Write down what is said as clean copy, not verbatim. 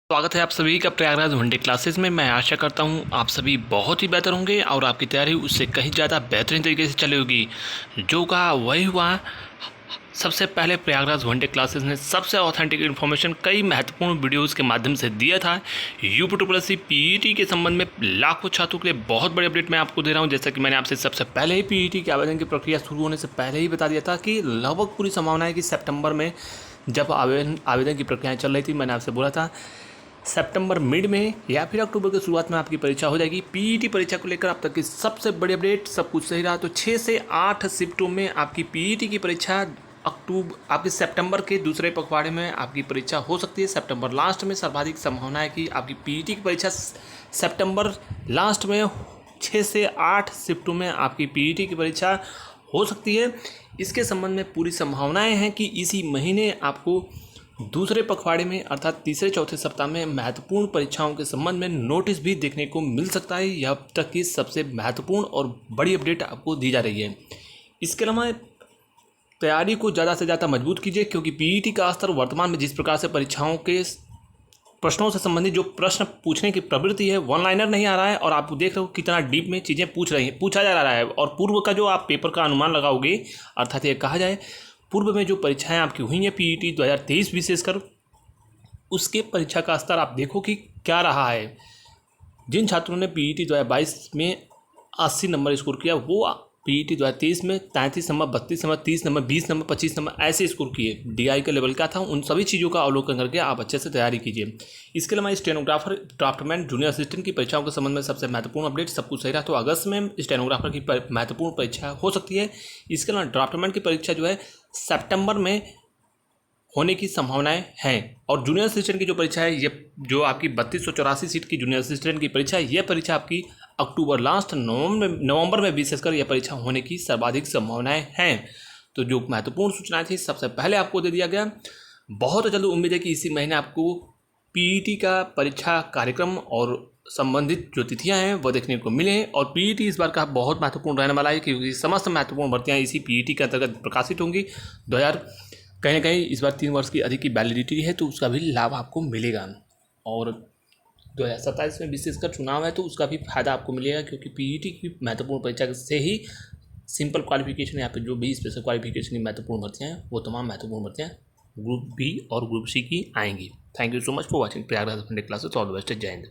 स्वागत है आप सभी का प्रयागराज वनडे क्लासेस में। मैं आशा करता हूं आप सभी बहुत ही बेहतर होंगे और आपकी तैयारी उससे कहीं ज़्यादा बेहतरीन तरीके से चली होगी। जो कहा वही हुआ। सबसे पहले प्रयागराज वनडे क्लासेस ने सबसे ऑथेंटिक इन्फॉर्मेशन कई महत्वपूर्ण वीडियोस के माध्यम से दिया था। यूपी पीईटी के संबंध में लाखों छात्रों के लिए बहुत बड़ी अपडेट मैं आपको दे रहा हूं। जैसा कि मैंने आपसे सबसे पहले ही पीईटी के आवेदन की प्रक्रिया शुरू होने से पहले ही बता दिया था कि लगभग पूरी संभावना है कि सितंबर में जब आवेदन की प्रक्रियाएँ चल रही थी, मैंने आपसे बोला था सितंबर मिड में या फिर अक्टूबर की शुरुआत में आपकी परीक्षा हो जाएगी। पीईटी परीक्षा को लेकर अब तक की सबसे बड़ी अपडेट, सब कुछ सही रहा तो 6 से 8 शिफ्टों में आपकी पीईटी की परीक्षा आपके सितंबर के दूसरे पखवाड़े में आपकी परीक्षा हो सकती है। सितंबर लास्ट में सर्वाधिक संभावना है कि आपकी पीईटी की परीक्षा सितंबर लास्ट में 6 से 8 शिफ्टों में आपकी पीईटी की परीक्षा हो सकती है। इसके संबंध में पूरी संभावनाएं हैं कि इसी महीने आपको दूसरे पखवाड़े में अर्थात तीसरे चौथे सप्ताह में महत्वपूर्ण परीक्षाओं के संबंध में नोटिस भी देखने को मिल सकता है। यह अब तक की सबसे महत्वपूर्ण और बड़ी अपडेट आपको दी जा रही है। इसके अलावा तैयारी को ज़्यादा से ज़्यादा मजबूत कीजिए, क्योंकि पीईटी का स्तर वर्तमान में जिस प्रकार से परीक्षाओं के प्रश्नों से संबंधित जो प्रश्न पूछने की प्रवृत्ति है, वन लाइनर नहीं आ रहा है और आप देख रहे हो कितना डीप में चीज़ें पूछा जा रहा है। और पूर्व का जो आप पेपर का अनुमान लगाओगे, अर्थात ये कहा जाए पूर्व में जो परीक्षाएं आपकी हुई हैं पीईटी 2023 विशेषकर, उसके परीक्षा का स्तर आप देखो कि क्या रहा है। जिन छात्रों ने पीईटी 2022 में 80 नंबर स्कोर किया, वो पीईटी 2023 में 33 number, 32 number, 30 number, 20 number, 25 number ऐसे स्कोर किए। डीआई का लेवल क्या था, उन सभी चीज़ों का अवलोकन करके आप अच्छे से तैयारी कीजिए। इसके अलावा स्टेनोग्राफर, ड्राफ्टमैन, जूनियर असिस्टेंट की परीक्षाओं के संबंध में सबसे महत्वपूर्ण अपडेट, सब कुछ सही रहा तो अगस्त में स्टेनोग्राफर की महत्वपूर्ण परीक्षा हो सकती है। इसके अलावा ड्राफ्टमैन की परीक्षा जो है सितंबर में होने की संभावनाएं हैं। और जूनियर असिस्टेंट की जो परीक्षा है, ये जो आपकी 3284 सीट की जूनियर असिस्टेंट की परीक्षा है, यह परीक्षा आपकी अक्टूबर लास्ट नवंबर में विशेषकर यह परीक्षा होने की सर्वाधिक संभावनाएं हैं। तो जो महत्वपूर्ण सूचनाएं थी सबसे पहले आपको दे दिया गया। बहुत जल्द उम्मीद है कि इसी महीने आपको पीईटी का परीक्षा कार्यक्रम और संबंधित जो तिथियां हैं वह देखने को मिले। और पीईटी इस बार का बहुत महत्वपूर्ण रहने वाला है, क्योंकि समस्त महत्वपूर्ण भर्तियां इसी पीईटी के अंतर्गत प्रकाशित होंगी। कहीं ना कहीं इस बार 3 वर्ष की अधिक की वैलिडिटी है, तो उसका भी लाभ आपको मिलेगा। और 2027 में विशेषकर चुनाव है, तो उसका भी फायदा आपको मिलेगा, क्योंकि पीईटी की महत्वपूर्ण परीक्षा से ही सिंपल क्वालिफिकेशन या फिर जो भी स्पेशल क्वालिफिकेशन की महत्वपूर्ण भर्तियाँ हैं, वो तमाम महत्वपूर्ण भर्तियाँ ग्रुप बी और ग्रुप सी की आएंगी। Thank you so much for watching Prayagraj one day classes. All the best. जय हिंद।